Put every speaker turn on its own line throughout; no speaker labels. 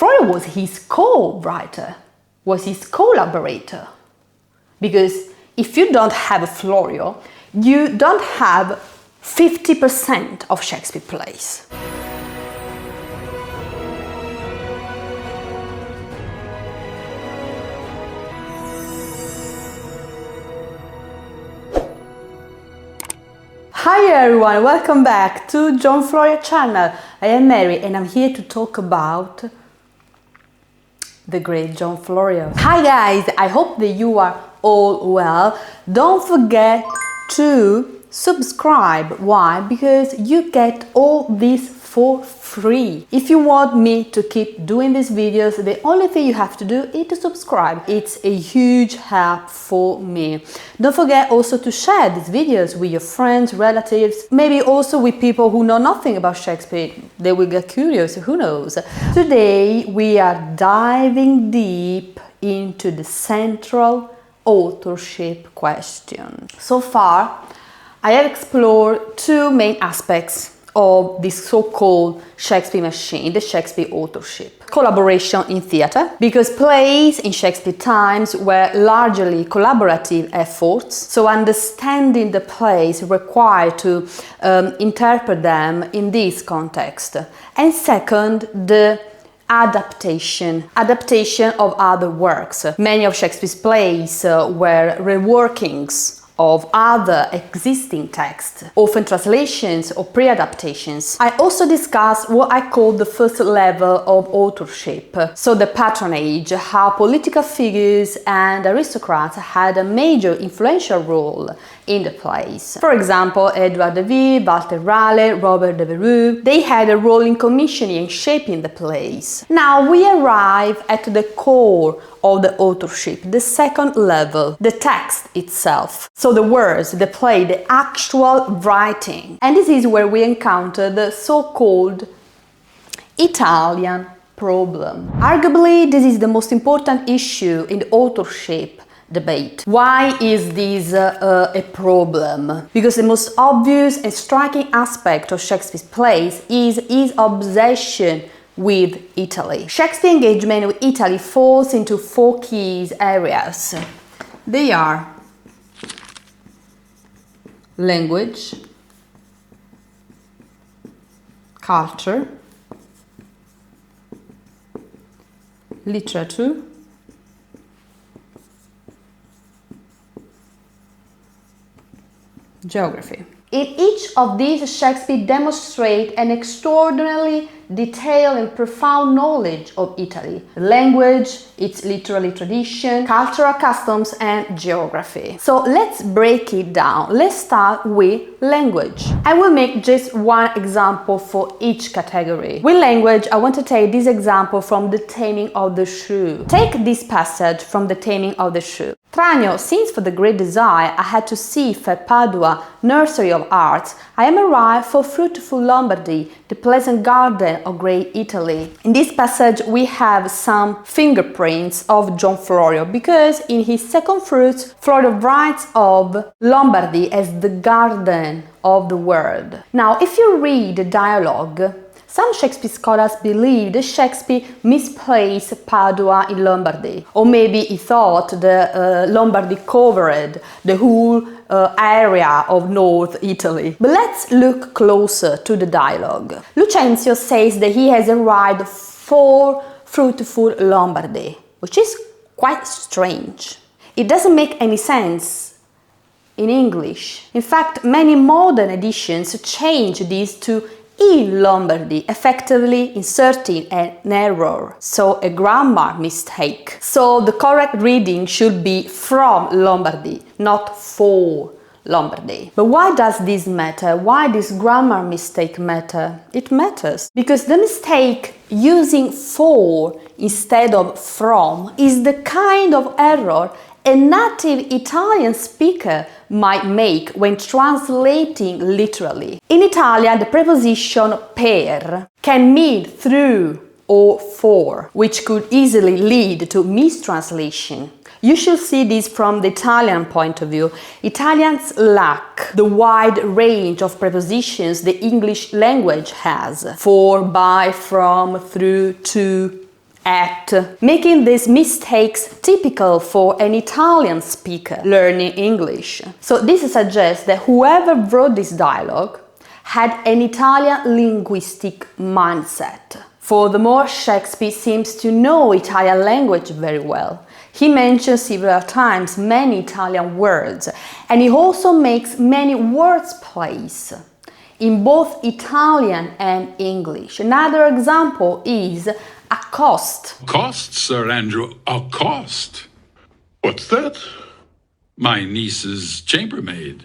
Florio was his co-writer, was his collaborator. Because if you don't have a Florio, you don't have 50% of Shakespeare plays. Hi everyone, welcome back to John Florio Channel. I am Mary and I'm here to talk about the great John Florio. Hi guys, I hope that you are all well. Don't forget to subscribe. Why? Because you get all this for free. If you want me to keep doing these videos, the only thing you have to do is to subscribe. It's a huge help for me. Don't forget also to share these videos with your friends, relatives, maybe also with people who know nothing about Shakespeare. They will get curious, who knows. Today we are diving deep into the central authorship question. So far, I have explored two main aspects of this so-called Shakespeare machine, the Shakespeare authorship. Collaboration in theatre, because plays in Shakespeare times were largely collaborative efforts, so understanding the plays required to interpret them in this context. And second, the adaptation of other works. Many of Shakespeare's plays were reworkings of other existing texts, often translations or pre-adaptations. I also discussed what I call the first level of authorship, so the patronage, how political figures and aristocrats had a major influential role in the plays. For example, Edward de Vere, Walter Raleigh, Robert Devereux, they had a role in commissioning and shaping the plays. Now we arrive at the core of the authorship, the second level, the text itself. So the words, the play, the actual writing. And this is where we encounter the so-called Italian problem. Arguably, this is the most important issue in the authorship debate. Why is this a problem? Because the most obvious and striking aspect of Shakespeare's plays is his obsession with Italy. Shakespeare's engagement with Italy falls into four key areas. They are language, culture, literature, geography. In each of these, Shakespeare demonstrates an extraordinarily detailed and profound knowledge of Italy, language, its literary tradition, cultural customs, and geography. So let's break it down. Let's start with language. I will make just one example for each category. With language, I want to take this example from The Taming of the Shrew. Take this passage from The Taming of the Shrew. Tranio, since for the great desire I had to see fair Padua, nursery of arts, I am arrived for fruitful Lombardy, the pleasant garden of great Italy. In this passage we have some fingerprints of John Florio, because in his second fruits, Florio writes of Lombardy as the garden of the world. Now, if you read the dialogue, some Shakespeare scholars believe that Shakespeare misplaced Padua in Lombardy, or maybe he thought the Lombardy covered the whole area of North Italy. But let's look closer to the dialogue. Lucentio says that he has arrived for fruitful Lombardy, which is quite strange. It doesn't make any sense in English. In fact, many modern editions change this to in Lombardy, effectively inserting an error, so a grammar mistake. So the correct reading should be from Lombardy, not for Lombardy. But why does this matter? Why this grammar mistake matter? It matters because the mistake using for instead of from is the kind of error a native Italian speaker might make when translating literally. In Italian, the preposition per can mean through or for, which could easily lead to mistranslation. You should see this from the Italian point of view. Italians lack the wide range of prepositions the English language has: for, by, from, through, to, at, making these mistakes typical for an Italian speaker learning English. So this suggests that whoever wrote this dialogue had an Italian linguistic mindset. Furthermore, Shakespeare seems to know Italian language very well. He mentions several times many Italian words, and he also makes many wordplays in both Italian and English. Another example is accost.
Accost, Sir Andrew, accost.
What's that?
My niece's chambermaid.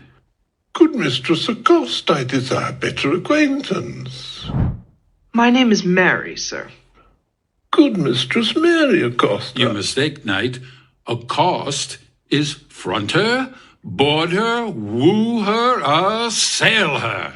Good Mistress Accost, I desire better acquaintance.
My name is Mary, sir.
Good Mistress Mary Accost.
You mistake, knight. Accost is front her, board her, woo her, assail her.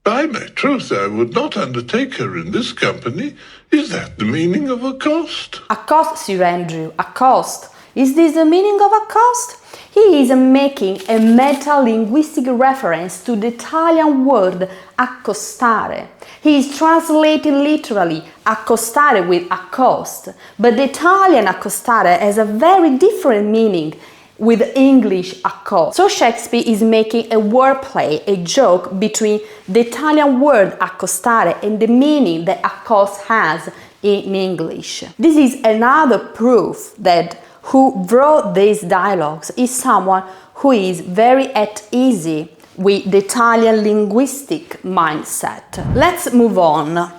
By my troth, I would not undertake her in this company. Is that the meaning of accost?
Accost, Sir Andrew, accost. Is this the meaning of accost? He is making a meta-linguistic reference to the Italian word accostare. He is translating literally accostare with accost, but the Italian accostare has a very different meaning with English accost. So Shakespeare is making a wordplay, a joke between the Italian word accostare and the meaning that accost has in English. This is another proof that who wrote these dialogues is someone who is very at ease with the Italian linguistic mindset. Let's move on.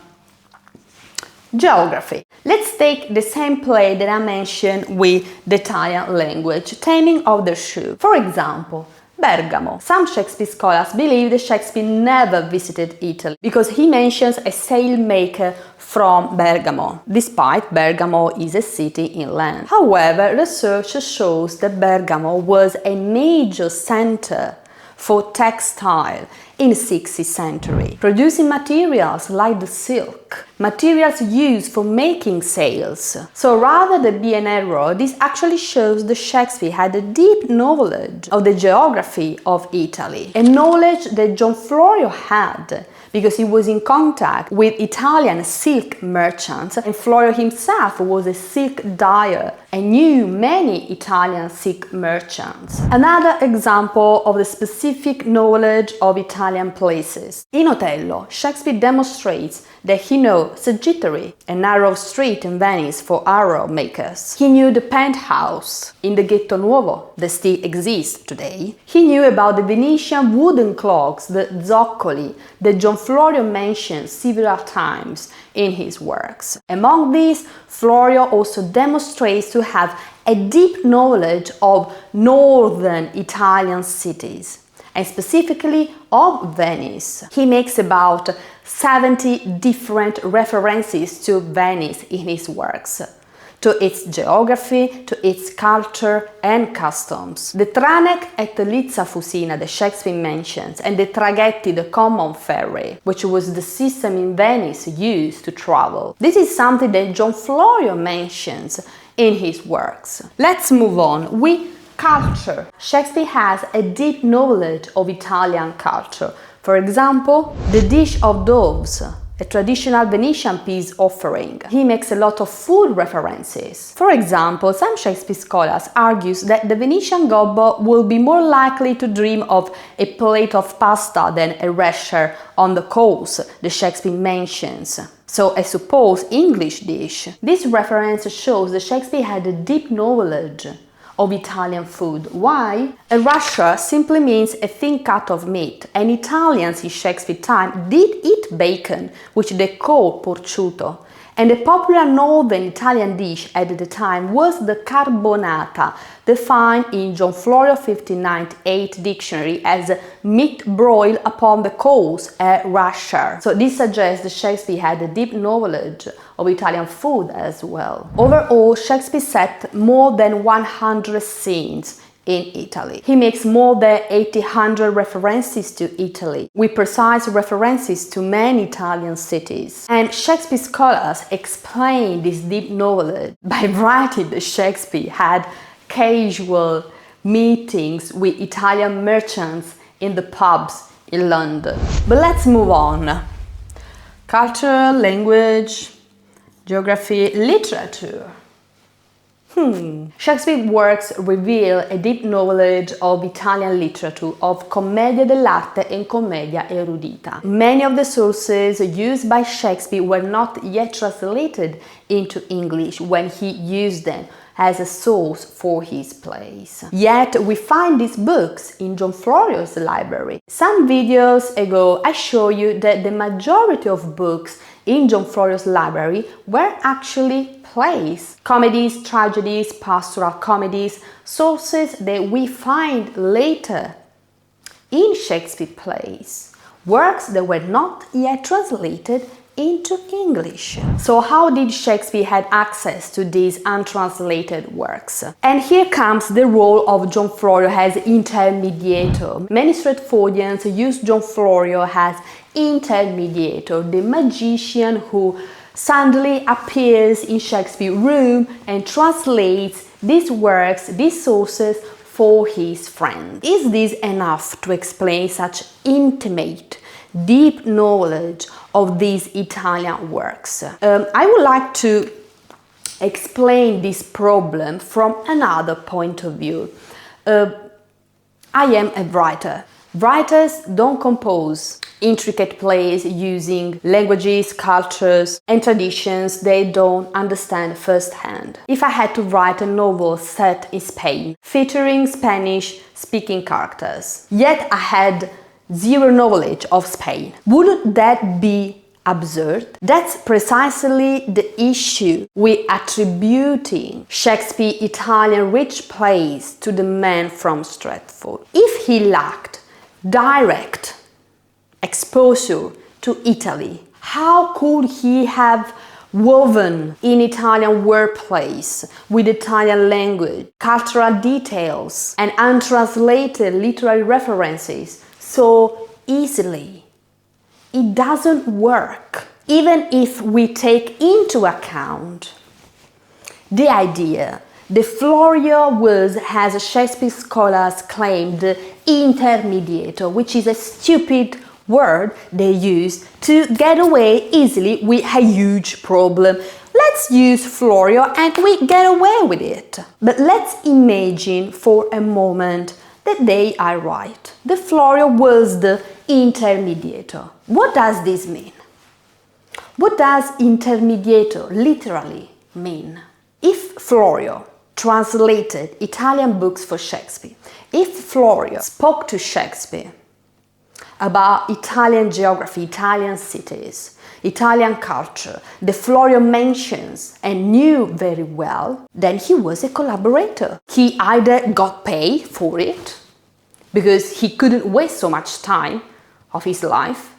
Geography. Let's take the same play that I mentioned with the Italian language, Taming of the Shrew. For example, Bergamo. Some Shakespeare scholars believe that Shakespeare never visited Italy because he mentions a sailmaker from Bergamo, despite Bergamo is a city inland. However, research shows that Bergamo was a major center for textile in the 6th century, producing materials like the silk, materials used for making sails. So rather than be an error, this actually shows that Shakespeare had a deep knowledge of the geography of Italy, a knowledge that John Florio had, because he was in contact with Italian silk merchants, and Florio himself was a silk dyer and knew many Italian silk merchants. Another example of the specific knowledge of Italian places. In Otello, Shakespeare demonstrates that he knew Sagittary, a narrow street in Venice for arrow makers. He knew the penthouse in the Ghetto Nuovo that still exists today. He knew about the Venetian wooden clocks, the zoccoli, that John Florio mentions several times in his works. Among these, Florio also demonstrates to have a deep knowledge of northern Italian cities, and specifically of Venice. He makes about 70 different references to Venice in his works, to its geography, to its culture and customs. The Tranec et Lizza Fusina that Shakespeare mentions, and the Traghetti, the common ferry, which was the system in Venice used to travel. This is something that John Florio mentions in his works. Let's move on with culture. Shakespeare has a deep knowledge of Italian culture. For example, the dish of doves, a traditional Venetian peace offering. He makes a lot of food references. For example, some Shakespeare scholars argue that the Venetian gobbo will be more likely to dream of a plate of pasta than a rasher on the coals that Shakespeare mentions. So a supposed English dish. This reference shows that Shakespeare had a deep knowledge of Italian food. Why? A rasher simply means a thin cut of meat, and Italians in Shakespeare time did eat bacon, which they called prosciutto. And a popular northern Italian dish at the time was the carbonata, defined in John Florio 1598 dictionary as meat broiled upon the coals, a rasher. So this suggests that Shakespeare had a deep knowledge of Italian food as well. Overall, Shakespeare set more than 100 scenes in Italy. He makes more than 800 references to Italy, with precise references to many Italian cities. And Shakespeare scholars explain this deep knowledge by writing that Shakespeare had casual meetings with Italian merchants in the pubs in London. But let's move on. Culture, language, Geography, literature. Shakespeare's works reveal a deep knowledge of Italian literature, of commedia dell'arte and commedia erudita. Many of the sources used by Shakespeare were not yet translated into English when he used them as a source for his plays. Yet we find these books in John Florio's library. Some videos ago I showed you that the majority of books in John Florio's library were actually plays, comedies, tragedies, pastoral comedies, sources that we find later in Shakespeare plays, works that were not yet translated into English. So how did Shakespeare have access to these untranslated works? And here comes the role of John Florio as intermediator. Many Stratfordians use John Florio as intermediator, the magician who suddenly appears in Shakespeare's room and translates these works, these sources, for his friends. Is this enough to explain such intimate, deep knowledge of these Italian works? I would like to explain this problem from another point of view. I am a writer. Writers don't compose intricate plays using languages, cultures, and traditions they don't understand firsthand. If I had to write a novel set in Spain, featuring Spanish-speaking characters, yet I had zero knowledge of Spain, wouldn't that be absurd? That's precisely the issue with attributing Shakespeare's Italian rich plays to the man from Stratford. If he lacked direct exposure to Italy, how could he have woven in Italian wordplays with Italian language, cultural details, and untranslated literary references so easily? It doesn't work, even if we take into account the idea that Florio was, as Shakespeare scholars claimed, intermediator, which is a stupid word they use to get away easily with a huge problem. Let's use Florio and we get away with it. But let's imagine for a moment that they are right. The Florio was the intermediator. What does this mean? What does intermediator literally mean? If Florio translated Italian books for Shakespeare, if Florio spoke to Shakespeare about Italian geography, Italian cities, Italian culture, that Florio mentions and knew very well, then he was a collaborator. He either got paid for it, because he couldn't waste so much time of his life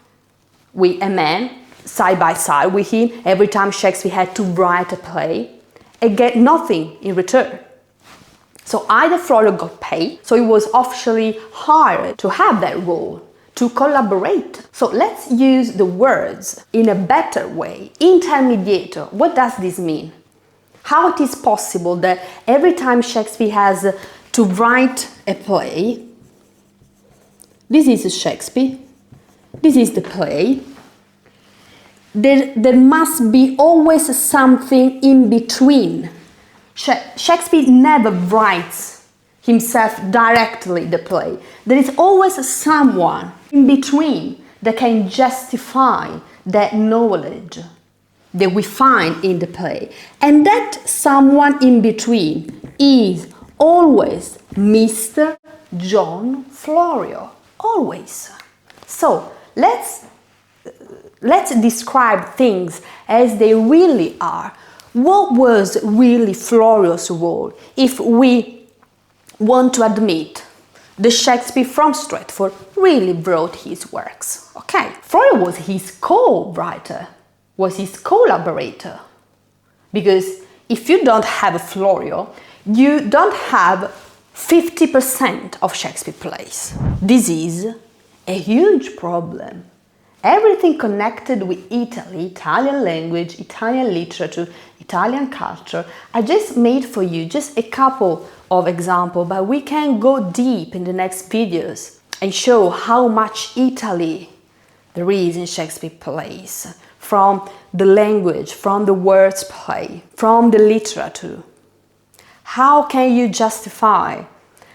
with a man side by side with him every time Shakespeare had to write a play, and get nothing in return. So either Florio got paid, so he was officially hired to have that role, to collaborate. So let's use the words in a better way. Intermediator, what does this mean? How it is possible that every time Shakespeare has to write a play, this is Shakespeare, this is the play, there must be always something in between. Shakespeare never writes himself directly the play. There is always someone in between that can justify that knowledge that we find in the play. And that someone in between is always Mr. John Florio. Always. So let's describe things as they really are. What was really Florio's role if we want to admit that Shakespeare from Stratford really wrote his works? Okay, Florio was his co-writer, was his collaborator. Because if you don't have a Florio, you don't have 50% of Shakespeare plays. This is a huge problem. Everything connected with Italy, Italian language, Italian literature, Italian culture, I just made for you just a couple of examples, but we can go deep in the next videos and show how much Italy there is in Shakespeare plays. from the language, from the wordplay, from the literature. How can you justify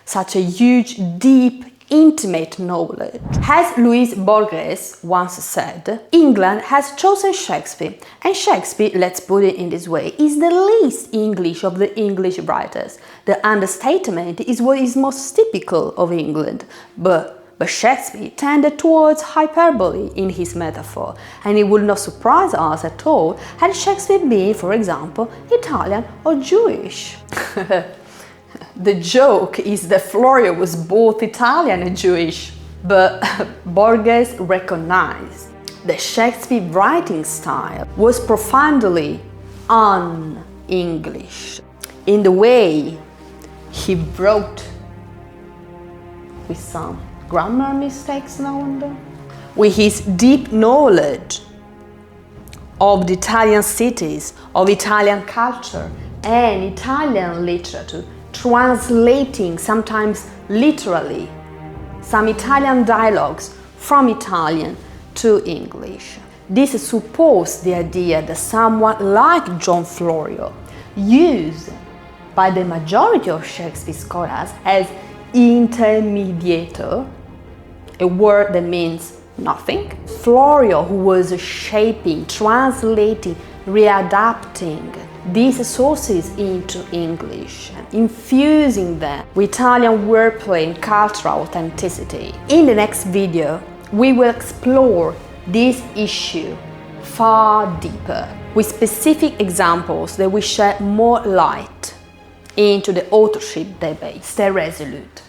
such a huge, deep, intimate knowledge? As Louise Borges once said, England has chosen Shakespeare, and Shakespeare, let's put it in this way, is the least English of the English writers. The understatement is what is most typical of England, but Shakespeare tended towards hyperbole in his metaphor, and it would not surprise us at all had Shakespeare been, for example, Italian or Jewish. The joke is that Florio was both Italian and Jewish, but Borges recognized that Shakespeare's writing style was profoundly un-English in the way he wrote, with some grammar mistakes now and then, with his deep knowledge of the Italian cities, of Italian culture and Italian literature, translating sometimes literally some Italian dialogues from Italian to English. This supports the idea that someone like John Florio, used by the majority of Shakespeare scholars as intermediator, a word that means nothing. Florio, who was shaping, translating, readapting these sources into English, infusing them with Italian wordplay and cultural authenticity. In the next video, we will explore this issue far deeper, with specific examples that will shed more light into the authorship debate. Stay resolute.